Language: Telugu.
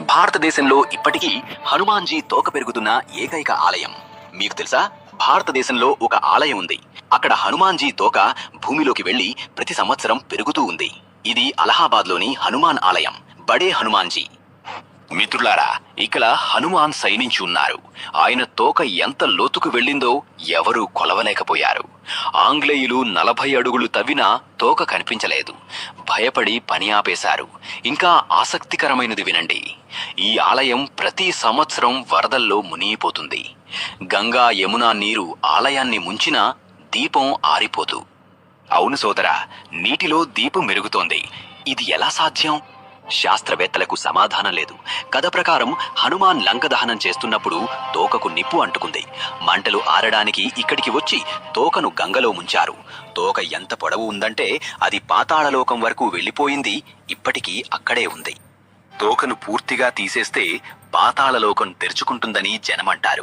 భారతదేశంలో ఇప్పటికీ హనుమాన్జీ తోక పెరుగుతున్న ఏకైక ఆలయం మీకు తెలుసా? భారతదేశంలో ఒక ఆలయం ఉంది. అక్కడ హనుమాన్జీ తోక భూమిలోకి వెళ్లి ప్రతి సంవత్సరం పెరుగుతూ ఉంది. ఇది అలహాబాద్లోని హనుమాన్ ఆలయం, బడే హనుమాన్జీ. మిత్రులారా, ఇక్కడ హనుమాన్ శయనించి ఉన్నారు. ఆయన తోక ఎంత లోతుకు వెళ్ళిందో ఎవరూ కొలవలేకపోయారు. ఆంగ్లేయులు 40 అడుగులు తవ్వినా తోక కనిపించలేదు. భయపడి పని ఆపేశారు. ఇంకా ఆసక్తికరమైనది వినండి. ఈ ఆలయం ప్రతి సంవత్సరం వరదల్లో మునిగిపోతుంది. గంగా యమునా నీరు ఆలయాన్ని ముంచినా దీపం ఆరిపోదు. అవును సోదరా, నీటిలో దీపం మెరుగుతోంది. ఇది ఎలా సాధ్యం? శాస్త్రవేత్తలకు సమాధానం లేదు. కథ ప్రకారం హనుమాన్ లంక దహనం చేస్తున్నప్పుడు తోకకు నిప్పు అంటుకుంది. మంటలు ఆరడానికి ఇక్కడికి వచ్చి తోకను గంగలో ముంచారు. తోక ఎంత పొడవు ఉందంటే అది పాతాళలోకం వరకు వెళ్ళిపోయింది. ఇప్పటికీ అక్కడే ఉంది. తోకను పూర్తిగా తీసేస్తే పాతాళలోకం తెరుచుకుంటుందని జనమంటారు.